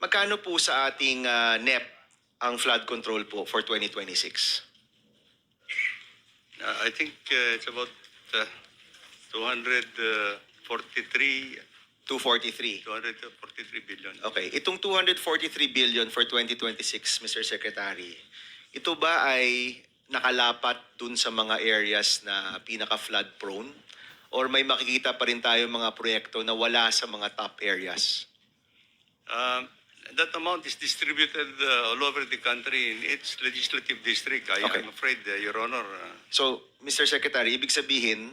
magkano po sa ating NEP ang flood control po for 2026? I think it's about 243 243. 243 billion. Okay, itong 243 billion for 2026, Mr. Secretary, ito ba ay nakalapat dun sa mga areas na pinaka-flood prone? Or may makikita pa rin tayo mga proyekto na wala sa mga top areas? That amount is distributed all over the country in each legislative district. I Okay. am afraid, Your Honor. So, Mr. Secretary, ibig sabihin,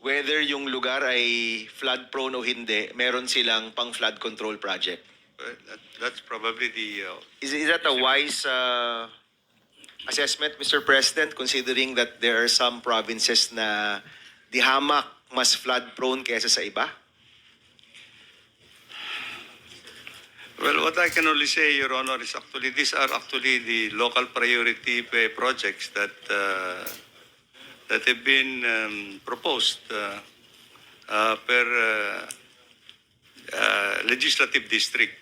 whether yung lugar ay flood prone o hindi, meron silang pang flood control project. That's probably the... Is that a wise assessment, Mr. President, considering that there are some provinces na di hamak mas flood prone kaysa sa iba? Well, what I can only say, Your Honor, is actually these are actually the local priority projects that have been proposed per legislative district.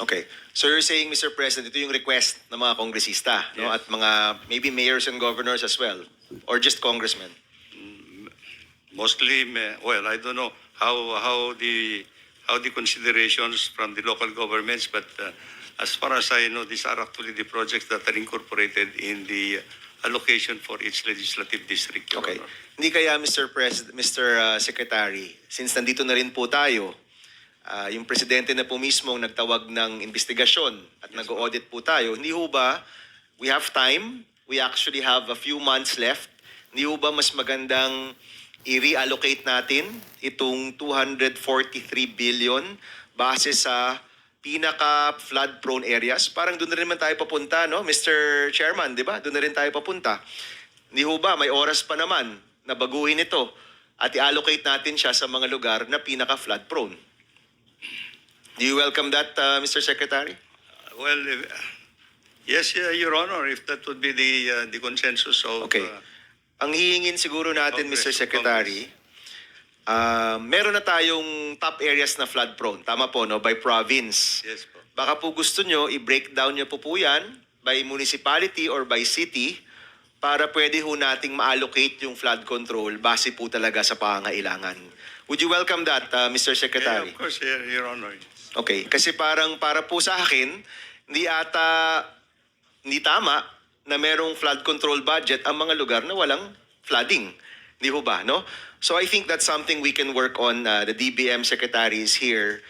Okay. So you're saying, Mr. President, ito yung request ng mga kongresista, no? At Yes. mga maybe mayors and governors as well, or just congressmen? Mostly, well, I don't know how the considerations from the local governments, but as far as I know, these are actually the projects that are incorporated in the allocation for each legislative district. Your Okay. Honor. Hindi kaya, Mr. President, Mr. Secretary, since nandito na rin po tayo, yung presidente na po mismo ang nagtawag ng investigasyon at nag-audit po tayo, hindi ho ba, we have time, we actually have a few months left, hindi ho ba mas magandang i-reallocate natin itong 243 billion base sa pinaka-flood prone areas? Parang doon na rin naman tayo papunta, no? Mr. Chairman, di ba? Doon na rin tayo papunta. Hindi ho ba, may oras pa naman na baguhin ito at i-allocate natin siya sa mga lugar na pinaka-flood prone. Do you welcome that, Mr. Secretary? Well, yes, Your Honor, if that would be the consensus of... Okay. Ang hihingin siguro natin, Mr. Congress, Secretary, meron na tayong top areas na flood prone. Tama po, no? By province. Yes po. Baka po gusto nyo, i-breakdown nyo po yan by municipality or by city para pwede ho nating ma-allocate yung flood control base po talaga sa pangangailangan. Would you welcome that, Mr. Yeah, Secretary? of course, Your Honor. Okay, kasi parang para po sa akin, hindi tama na merong flood control budget ang mga lugar na walang flooding. Di ho ba, no? So I think that's something we can work on. The DBM secretary is here.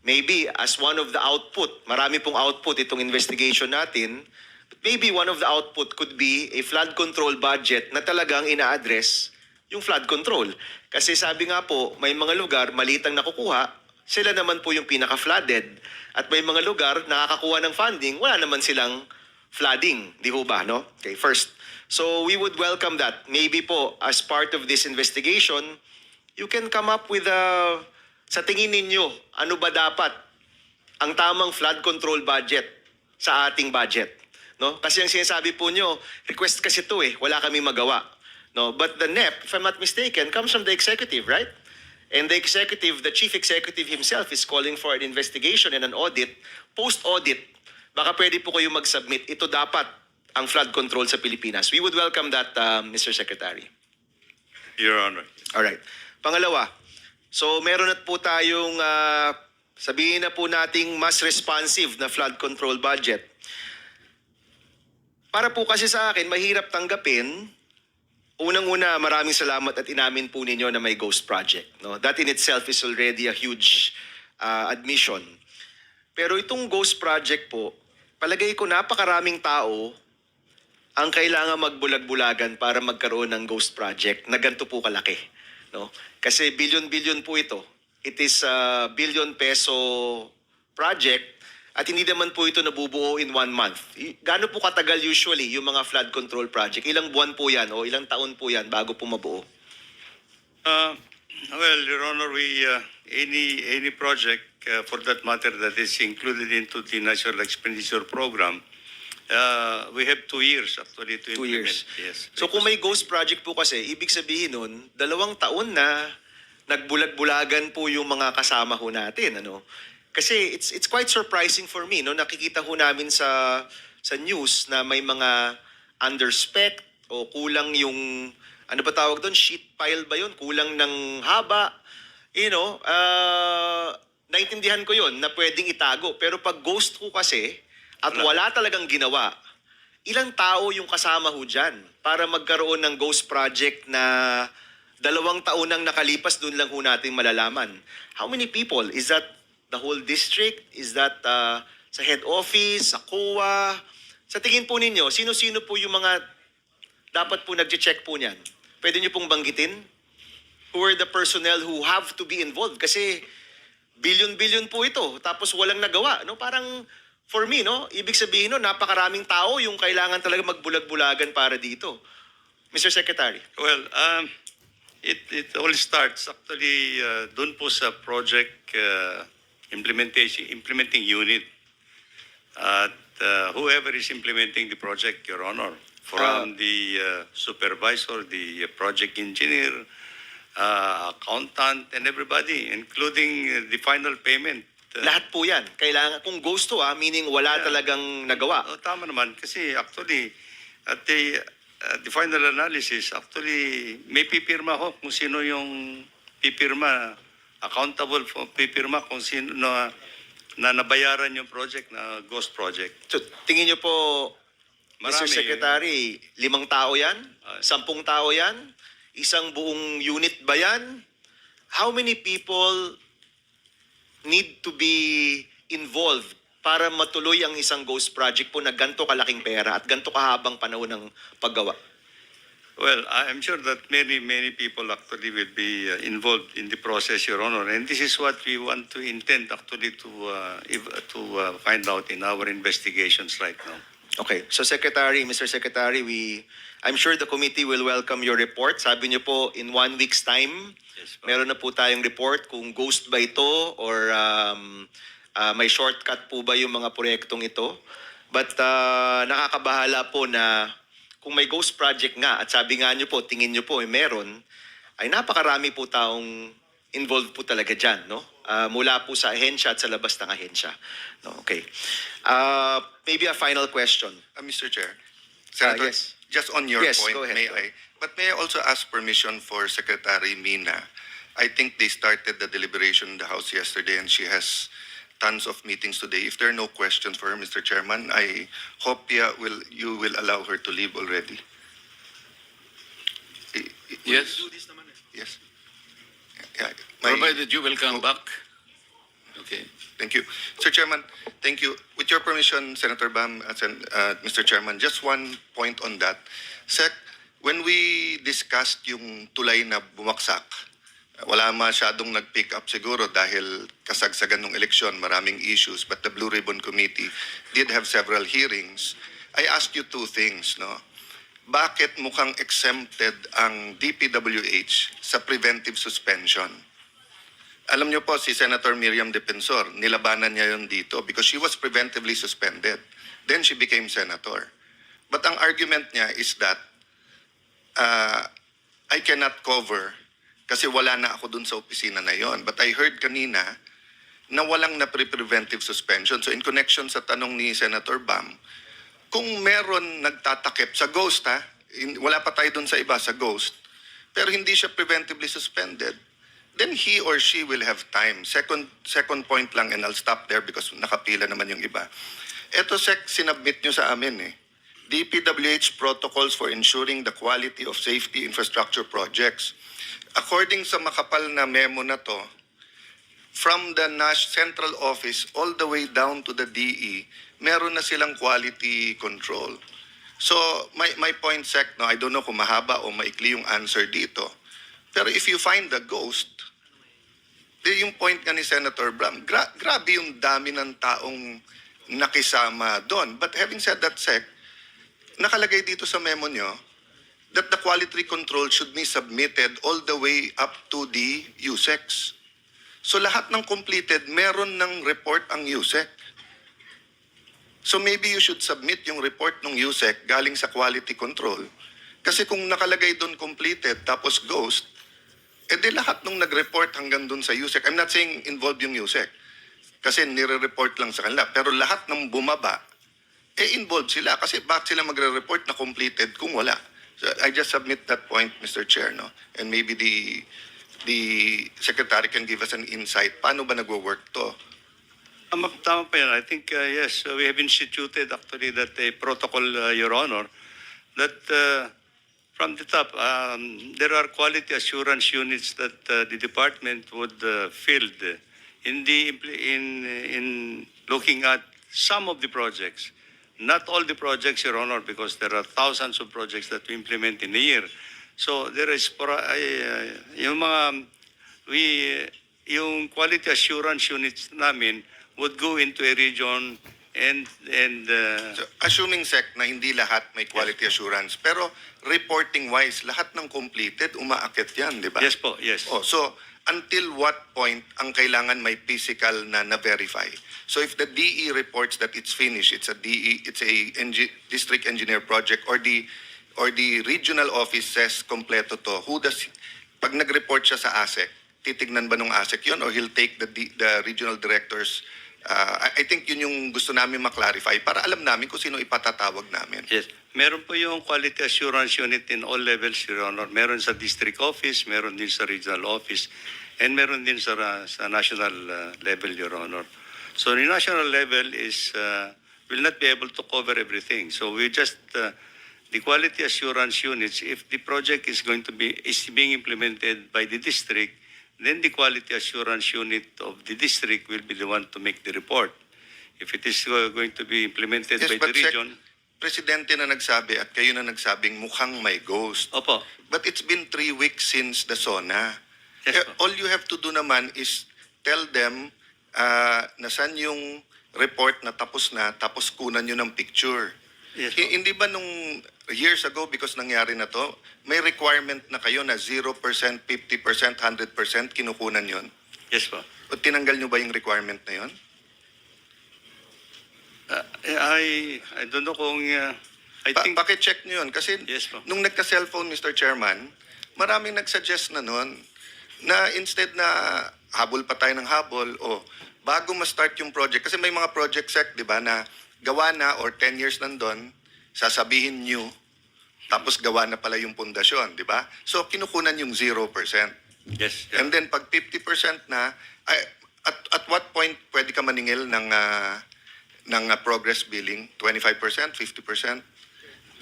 Maybe as one of the output, marami pong output itong investigation natin, but maybe one of the output could be a flood control budget na talagang ina-address yung flood control. Kasi sabi nga po, may mga lugar, maliit ang nakukuha, sila naman po yung pinaka-flooded. At may mga lugar, nakakakuha ng funding, wala naman silang flooding. Di ho ba, no? Okay, first. So we would welcome that. Maybe po, as part of this investigation, you can come up with sa tingin ninyo, ano ba dapat ang tamang flood control budget sa ating budget? No? Kasi ang sinasabi po nyo, request kasi ito wala kami magawa. No? But the NEP, if I'm not mistaken, comes from the executive, right? And the executive, the chief executive himself is calling for an investigation and an audit. Post-audit, baka pwede po kayo mag-submit. Ito dapat ang flood control sa Pilipinas. We would welcome that, Mr. Secretary. Your Honor. Alright. Pangalawa, so meron na po tayong, sabihin na po nating mas responsive na flood control budget. Para po kasi sa akin, mahirap tanggapin. Unang-una, maraming salamat at inamin po ninyo na may ghost project. No? That in itself is already a huge admission. Pero itong ghost project po, palagay ko napakaraming tao ang kailangan magbulag-bulagan para magkaroon ng ghost project na ganito po kalaki. No? Kasi billion-billion po ito. It is a billion peso project at hindi naman po ito nabubuo in 1 month. Gaano po katagal usually yung mga flood control project? Ilang buwan po yan o ilang taon po yan bago po mabuo? Well, Your Honor, we any project for that matter that is included into the National Expenditure Program, we have 2 years actually to 2 implement. years. Yes. So kung may ghost project po kasi, ibig sabihin nun, 2 taon na nagbulag-bulagan po yung mga kasama ho natin. Ano? Kasi it's quite surprising for me, no? Nakikita ho namin sa news na may mga underspec o kulang yung, ano ba tawag doon, sheet pile ba yun? Kulang ng haba. You know, naintindihan ko yun na pwedeng itago. Pero pag ghost ho kasi at wala talagang ginawa, ilang tao yung kasama ho dyan para magkaroon ng ghost project na 2 taon nang nakalipas, doon lang ho natin malalaman. How many people? Is that the whole district? Is that sa head office, sa COA? Sa tingin po ninyo, sino-sino po yung mga dapat po nag-check po niyan? Pwede niyo pong banggitin? Who are the personnel who have to be involved? Kasi billion-billion po ito, tapos walang nagawa. No? Parang for me, no, ibig sabihin no, napakaraming tao yung kailangan talaga magbulag-bulagan para dito. Mr. Secretary. Well, it all starts actually doon po sa project implementing unit. At whoever is implementing the project, Your Honor, from the supervisor, the project engineer, accountant, and everybody, including the final payment. Lahat po yan. Kailangan, kung ghost to meaning wala talagang nagawa. Tama naman kasi actually at the final analysis actually may pipirma ho kung sino yung pipirma, accountable for pipirma kung sino na nabayaran yung project na ghost project. So, tingin niyo po, Mr. Marami. Secretary, 5 tao yan? 10 tao yan? Isang buong unit ba yan? How many people need to be involved para matuloy ang isang ghost project po na ganito kalaking pera at ganito kahabang panahon ng paggawa? Well, I'm sure that many people actually will be involved in the process, Your Honor, and this is what we want to intend actually to find out in our investigations right now. Okay. So Secretary, Mr. Secretary, I'm sure the committee will welcome your report. Sabi niyo po, in 1 week's time, Yes, meron na po tayong report kung ghost ba ito or may shortcut po ba yung mga proyektong ito. But nakakabahala po na kung may ghost project nga at sabi nga niyo po, tingin niyo po meron, ay napakarami po taong involved po talaga dyan, no? Mula po sa ahensya at sa labas ng ahensya. No, okay. Maybe a final question. Mr. Chair, Senator, yes. just on your Yes, point, go ahead. may I? But may I also ask permission for Secretary Mina? I think they started the deliberation in the House yesterday and she has tons of meetings today. If there are no questions for her, Mr. Chairman, I hope you will allow her to leave already. Yes, Yes. Yeah, my- provided you will come back. Okay. Thank you. Mr. Chairman, thank you. With your permission, Senator Bam, Mr. Chairman, just one point on that. Sec, when we discussed yung tulay na bumaksak, wala masyadong nag-pick up siguro dahil kasagsagan ng eleksyon, maraming issues, but the Blue Ribbon Committee did have several hearings. I asked you 2 things, no? Bakit mukhang exempted ang DPWH sa preventive suspension? Alam niyo po, si Senator Miriam Defensor, nilabanan niya yun dito because she was preventively suspended. Then she became senator. But ang argument niya is that I cannot cover kasi wala na ako dun sa opisina na yon. But I heard kanina na walang na preventive suspension. So in connection sa tanong ni Senator Bam, kung meron nagtatakip sa ghost, wala pa tayo dun sa iba, sa ghost, pero hindi siya preventively suspended, then he or she will have time. Second point lang, and I'll stop there because nakapila naman yung iba. Ito, Sec, sinubmit nyo sa amin DPWH protocols for ensuring the quality of safety infrastructure projects. According sa makapal na memo na to, from the central office all the way down to the DE, meron na silang quality control. So, my point, Sec, no, I don't know kung mahaba o maikli yung answer dito. Pero if you find the ghost, yung point nga ni Senator Bram, grabe yung dami ng taong nakisama doon. But having said that, Sec, nakalagay dito sa memo nyo that the quality control should be submitted all the way up to the USEC. So lahat ng completed, meron ng report ang USEC. So maybe you should submit yung report ng USEC galing sa quality control. Kasi kung nakalagay doon completed tapos ghost, edi lahat nung nag-report hanggang doon sa USEC. I'm not saying involved yung USEC. kasi nire-report lang sa kanila. Pero lahat ng bumaba, involved sila. Kasi bakit sila magre-report na completed kung wala? So I just submit that point, Mr. Chair, no? And maybe the Secretary can give us an insight. Paano ba nagwo-work to? Tama pa yan. I think, yes, we have instituted actually that a protocol, Your Honor, that from the top, there are quality assurance units that the department would field in looking at some of the projects. Not all the projects, Your Honor, because there are thousands of projects that we implement in a year. So there is yung quality assurance units namin would go into a region and So, assuming SEC na hindi lahat may quality assurance, pero reporting-wise, lahat ng completed, umaakit yan, di ba? yes po, yes. Oh, so, until what point ang kailangan may physical na na-verify? So if the DE reports that it's finished, it's a district engineer project, or the regional office says kompleto to, pag nag-report siya sa ASEC, titignan ba nung ASEC yun, or he'll take the regional directors? I think yun yung gusto namin maklarify para alam namin kung sino ipatatawag namin. Yes. Meron po yung quality assurance unit in all levels, Your Honor. Meron sa district office, meron din sa regional office, and meron din sa national level, Your Honor. So the national level will not be able to cover everything. So we just, the quality assurance units, if the project is being implemented by the district, then the quality assurance unit of the district will be the one to make the report. If it is going to be implemented Yes, by but the region. Presidente na nagsabi at kayo na nagsabing mukhang may ghost. Opo. But it's been 3 weeks since the SONA. Yes, po. All you have to do naman is tell them nasan yung report na tapos kunan nyo ng picture. Yes, po. Hindi ba nung years ago, because nangyari na to, may requirement na kayo na 0%, 50%, 100% kinukunan yon? Yes po. O tinanggal nyo ba yung requirement na yon? I don't know kung I think Paki-check nyo yun. Kasi Yes, po. nung nagka-cellphone, Mr. Chairman, maraming nagsuggest na nun na instead na habol pa tayo ng habol o bago ma-start yung project, kasi may mga project sec, di ba, na gawa na or 10 years nandun, sasabihin nyo, tapos gawa na pala yung pundasyon, di ba? So, kinukunan yung 0%. yes. And then, pag 50% na, at what point pwede ka maningil ng progress billing? 25%? 50%?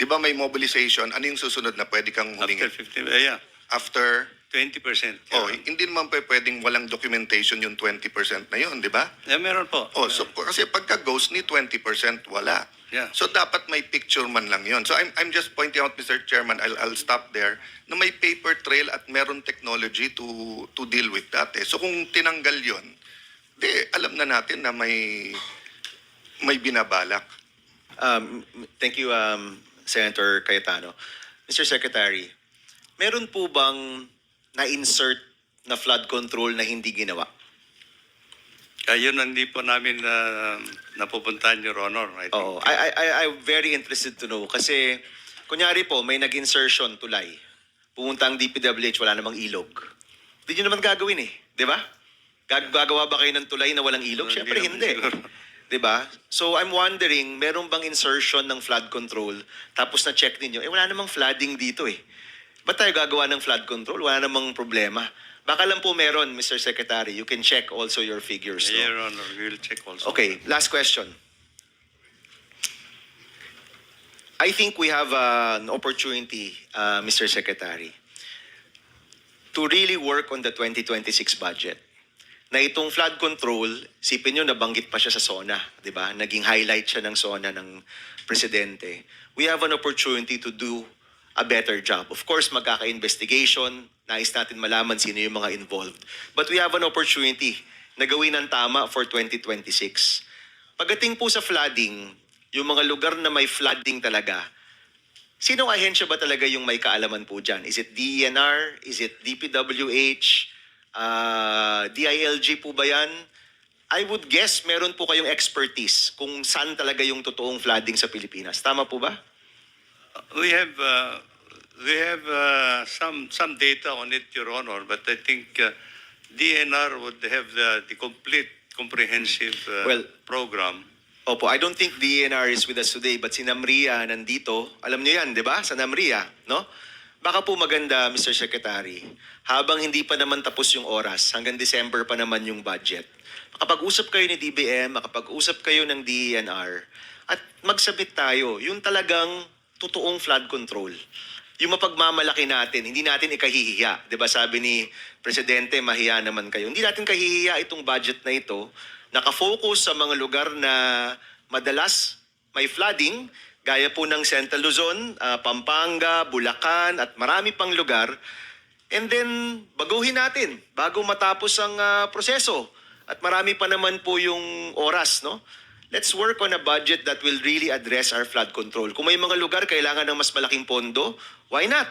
Di ba may mobilization? Ano yung susunod na pwede kang After humingil? 15, yeah, After 20%. Oh, hindi naman pwedeng walang documentation yung 20% na yun, di ba? Yeah, meron po. Oh, so kasi pagka ghost ni 20% wala. Yeah. So dapat may picture man lang yun. So I'm just pointing out, Mr. Chairman, I'll stop there, na may paper trail at meron technology to deal with that. So kung tinanggal yun, di alam na natin na may binabalak. Thank you, Senator Cayetano. Mr. Secretary, meron po bang na-insert na flood control na hindi ginawa? Yun hindi po namin napupuntahan, Your Honor. I think. Oo. I'm very interested to know kasi kunyari po may nag-insertion tulay. Pumunta ang DPWH, wala namang ilog. Hindi nyo naman gagawin eh. Di ba? Gagawa ba kayo ng tulay na walang ilog? Hindi Siyempre naman hindi. siguro. Di ba? So I'm wondering, meron bang insertion ng flood control tapos na-check ninyo, wala namang flooding dito eh. Ba't tayo gagawa ng flood control? Wala namang problema. Baka lang po meron, Mr. Secretary. You can check also your figures. No? Your Honor, we will check also. Okay, last question. I think we have an opportunity, Mr. Secretary, to really work on the 2026 budget. Na itong flood control, sipin nyo, nabanggit pa siya sa SONA, di ba? Naging highlight siya ng SONA ng presidente. We have an opportunity to do a better job. Of course, magkaka-investigation, nais natin malaman sino yung mga involved. But we have an opportunity na gawin ng tama for 2026. Pagdating po sa flooding, yung mga lugar na may flooding talaga, sinong ahensya ba talaga yung may kaalaman po dyan? Is it DENR? Is it DPWH? DILG po ba yan? I would guess meron po kayong expertise kung saan talaga yung totoong flooding sa Pilipinas. Tama po ba? We have some data on it, Your Honor, but I think DNR would have the complete comprehensive Well, program. Opo, I don't think the ENR is with us today, but si Namria nandito. Alam niyo yan, di ba? Sa Namria, no? Baka po maganda, Mr. Secretary, habang hindi pa naman tapos yung oras, hanggang December pa naman yung budget, makapag-usap kayo ni DBM, makapag-usap kayo ng DENR, at magsabit tayo yung talagang totoong flood control. Yung mapagmamalaki natin, hindi natin ikahihiya. Di ba sabi ni Presidente, mahiya naman kayo. Hindi natin kahihiya itong budget na ito, nakafocus sa mga lugar na madalas may flooding, gaya po ng Central Luzon, Pampanga, Bulacan, at marami pang lugar. And then, baguhin natin bago matapos ang proseso. At marami pa naman po yung oras, no? Let's work on a budget that will really address our flood control. Kung may mga lugar kailangan ng mas malaking pondo, why not?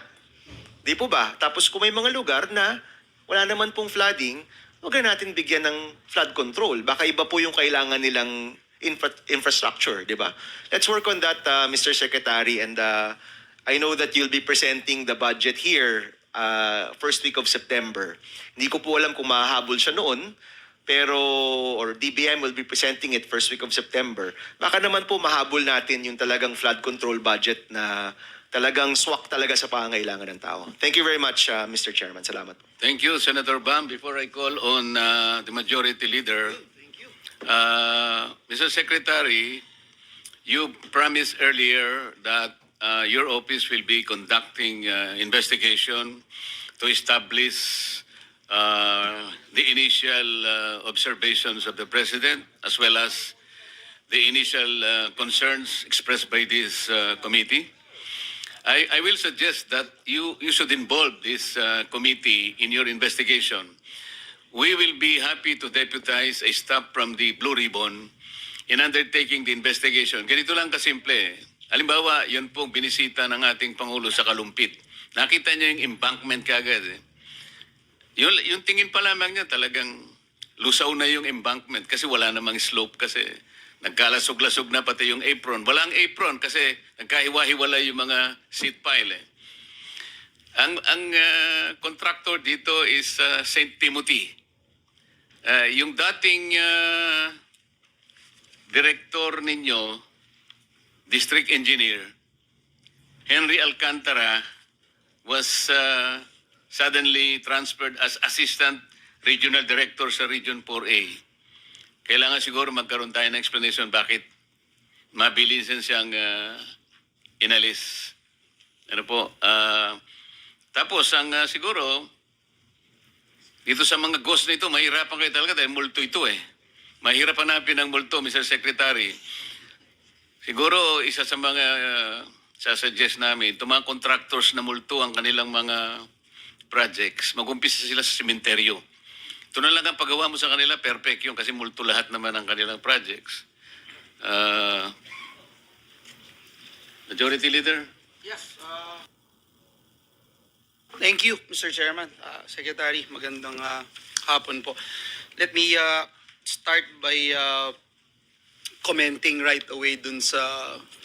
Di po ba? Tapos kung may mga lugar na wala naman pong flooding, huwag na natin bigyan ng flood control. Baka iba po yung kailangan nilang infrastructure, di ba? Let's work on that, Mr. Secretary. And I know that you'll be presenting the budget here first week of September. Hindi ko po alam kung mahahabol siya noon, pero, or DBM will be presenting it first week of September. Baka naman po mahabol natin yung talagang flood control budget na talagang swak talaga sa pangangailangan ng tao. Thank you very much, Mr. Chairman. Salamat po. Thank you, Senator Bam. Before I call on the majority leader, Mr. Secretary, you promised earlier that your office will be conducting investigation to establish the initial observations of the President as well as the initial concerns expressed by this committee. I will suggest that you should involve this committee in your investigation. We will be happy to deputize a staff from the Blue Ribbon in undertaking the investigation. Ganito lang kasimple. Halimbawa, yun pong binisita ng ating Pangulo sa Kalumpit. Nakita niyo yung embankment kagad. Yung tingin pa lamang niya talagang lusaw na yung embankment kasi wala namang slope kasi nagkalasog-lasog na pati yung apron. Walang apron kasi nagkahiwa-hiwala yung mga seat pile. Ang contractor dito is St. Timothy. Yung dating director ninyo, district engineer, Henry Alcantara, was suddenly transferred as assistant regional director sa Region 4A. Kailangan siguro magkaroon tayo ng explanation bakit mabilisan siyang inalis. Ano po? Tapos, siguro, dito sa mga ghost na ito, mahirapan kayo talaga dahil multo ito eh. Mahirap hanapin ang multo, Mr. Secretary. Siguro, isa sa mga sasuggest namin, itong mga contractors na multo ang kanilang mga projects, mag-umpisa sila sa sementeryo. Ito na lang ang paggawa mo sa kanila, perfect yun kasi multo lahat naman ang kanilang projects. Majority Leader? Yes. Thank you, Mr. Chairman. Secretary, magandang hapon po. Let me start by commenting right away dun sa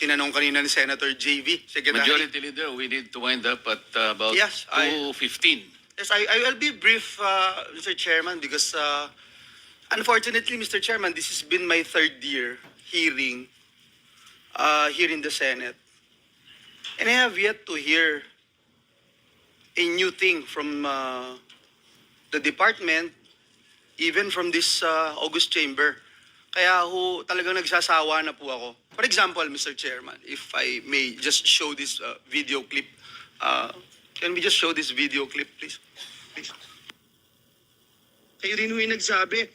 tinanong kanina ni Senator JV. Secretary. Majority Leader, we need to wind up at about Yes, 2:15. Yes, I will be brief, Mr. Chairman, because unfortunately, Mr. Chairman, this has been my third year hearing here in the Senate. And I have yet to hear a new thing from the department, even from this August chamber. Kaya ho, talagang nagsasawa na po ako. For example, Mr. Chairman, if I may just show this video clip. Can we just show this video clip, please? Please. Kayo rin ho yung nagsabi,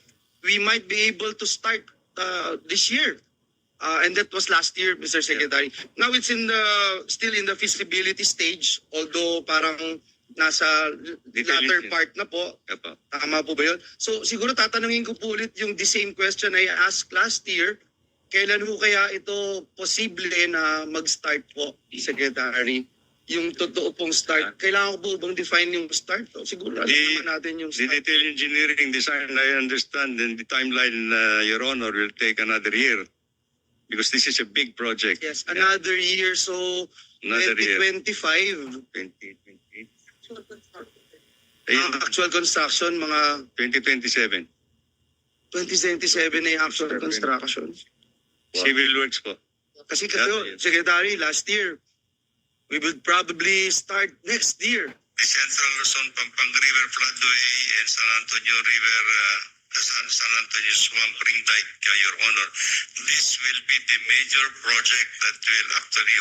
we might be able to start this year. And that was last year, Mr. Secretary. Now it's still in the feasibility stage, although parang nasa latter part na po. Tama po ba yun? So siguro tatanungin ko po ulit yung the same question I asked last year. Kailan ho kaya ito posible na mag-start po, Secretary? Yung totoo pong start. Kailangan ko po bang define yung start? O, siguro alam naman natin yung The start. detail engineering design, I understand, and the timeline, Your Honor, will take another year because this is a big project. Yes, another year. So, Another year. 2025. 2028. Actual construction, mga 2027. 2077 na yung actual construction. Civil works po. Kasi Yeah. Secretary, last year, we will probably start next year. The Central Luzon Pampanga River Floodway and San Antonio River, San Antonio Swamp Ring Dike, Your Honor. This will be the major project that will actually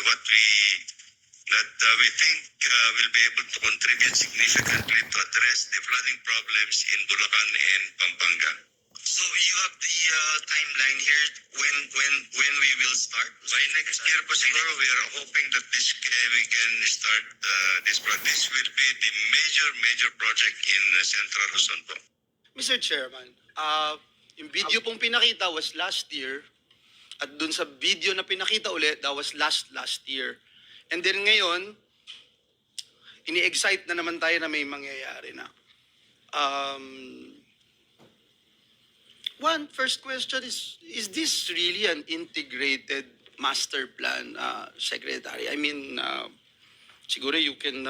we think will be able to contribute significantly to address the flooding problems in Bulacan and Pampanga. So you have the timeline here when we will start? By next year po siguro, we are hoping that we can start this project. This will be the major project in Central Luzon po. Mr. Chairman, yung video pong pinakita was last year at dun sa video na pinakita ulit, that was last year. And then ngayon, ini-excite na naman tayo na may mangyayari na. First question is this really an integrated master plan, Secretary? I mean, siguro you can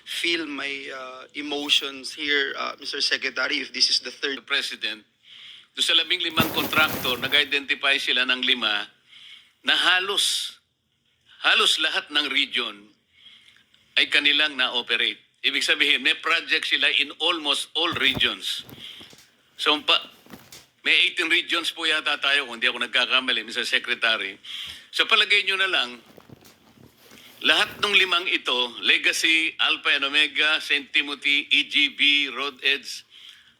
feel my emotions here, Mr. Secretary, if this is the third. The President, doon sa 15 kontraktor, nag-identify sila ng 5 na halos lahat ng region ay kanilang na-operate. Ibig sabihin, may project sila in almost all regions. So, may 18 regions po yata tayo, kung hindi ako nagkakamali, Mr. Secretary. So, palagay nyo na lang, lahat ng 5 ito, Legacy, Alpha and Omega, St. Timothy, EGB, Road Edge,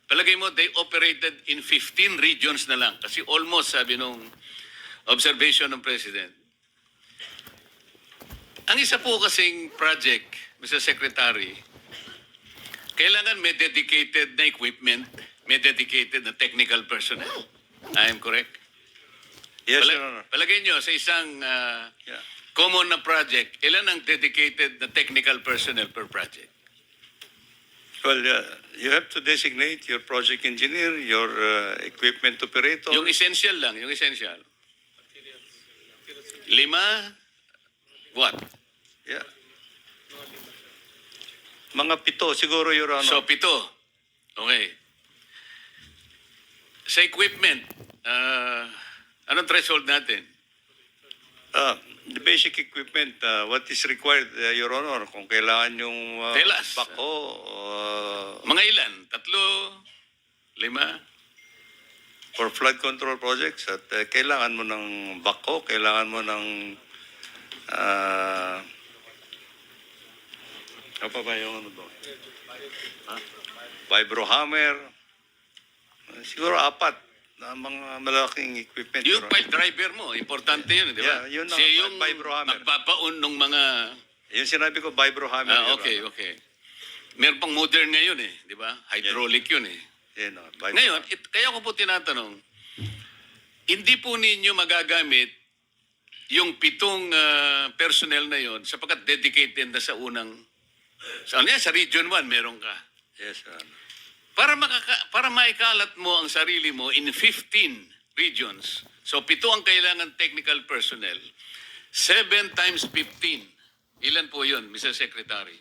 palagay mo, they operated in 15 regions na lang. Kasi almost, sabi nung observation ng President. Ang isa po kasing project, Mr. Secretary, kailangan may dedicated na equipment, may dedicated na technical personnel. I am correct? Yes, Your Honor. Palagay nyo, sa isang Yeah. common na project, ilan ang dedicated na technical personnel per project? Well, you have to designate your project engineer, your equipment operator. Yung essential lang, yung essential. 5, what? Yeah. Mga 7 siguro, Your Honor. So, 7. Okay. Sa equipment, anong threshold natin? The basic equipment, what is required, Your Honor, kung kailangan yung Tell us. backhoe Mga ilan? 3? 5? for flood control projects, at kailangan mo ng backhoe, kailangan mo ng ano pa ba yung ano doon? Vibrohammer, siguro 4 na mga malaking equipment. Yung Your Honor. pile driver mo, importante yun, di ba? Yeah, yun ang Siya yung vibrohammer. magpapaun ng mga... Yung sinabi ko, vibrohammer. Your okay, Honor. okay. Meron pang modern ngayon eh, di ba? Hydraulic yun eh. Yan, vibrohammer. Ngayon, kaya ko po tinatanong, hindi po ninyo magagamit yung 7 personnel na yon sapagkat dedicated na sa unang... Sa Region 1, meron ka. Yes, Your Honor. Para maikalat mo ang sarili mo in 15 regions. So 7 ang kailangan technical personnel. 7 times 15. Ilan po yun, Mr. Secretary?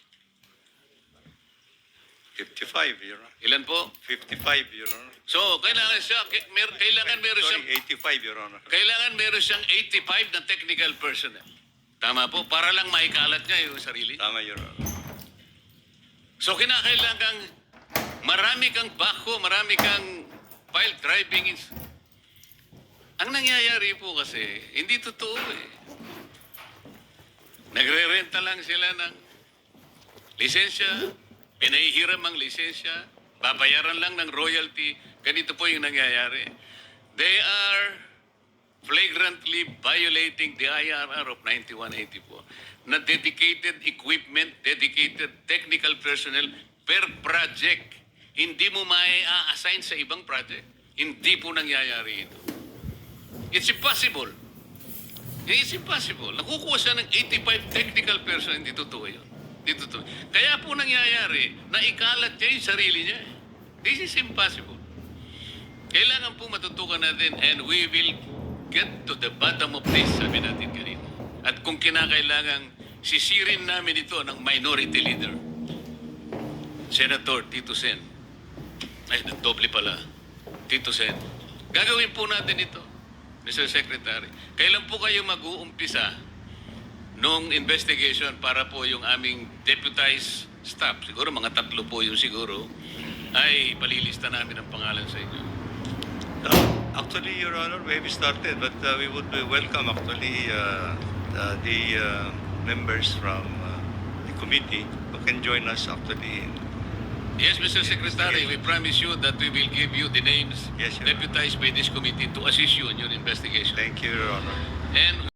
55, Your Honor. Ilan po? 55, Your Honor. So, kailangan meron siyang, Sorry, 85, Your Honor. kailangan meron siyang 85 na technical personnel. Tama po, para lang maikalat niya yung sarili. Tama, Your Honor. So, kinakailangan marami kang backhoe, marami kang pile driving. Ang nangyayari po kasi, hindi totoo eh. Nagre-renta lang sila ng lisensya, pinahihiram ang lisensya, babayaran lang ng royalty. Ganito po yung nangyayari. They are flagrantly violating the IRR of 9184 na dedicated equipment, dedicated technical personnel per project. Hindi mo mai-assign sa ibang project. Hindi po nangyayari ito. It's impossible. It's impossible. Nakukuha siya ng 85 technical personnel. Hindi totoo yun. Hindi totoo. Kaya po nangyayari na ikalat niya yung sarili niya. This is impossible. Kailangan po matutukan natin and we will get to the bottom of this, sabi natin kanina. At kung kinakailangan, sisirin namin ito ng minority leader, Senator Tito Sen. Ay, nagdoble pala. Tito Sen. Gagawin po natin ito, Mr. Secretary. Kailan po kayo mag-uumpisa nung investigation para po yung aming deputized staff, siguro mga 3 po yung siguro, ay palilista namin ang pangalan sa inyo. Actually, Your Honor, we have started, but we would welcome actually the members from the committee who can join us actually. Yes, Mr. Secretary, we promise you that we will give you the names Yes, Your Honor. deputized by this committee to assist you in your investigation. Thank you, Your Honor. And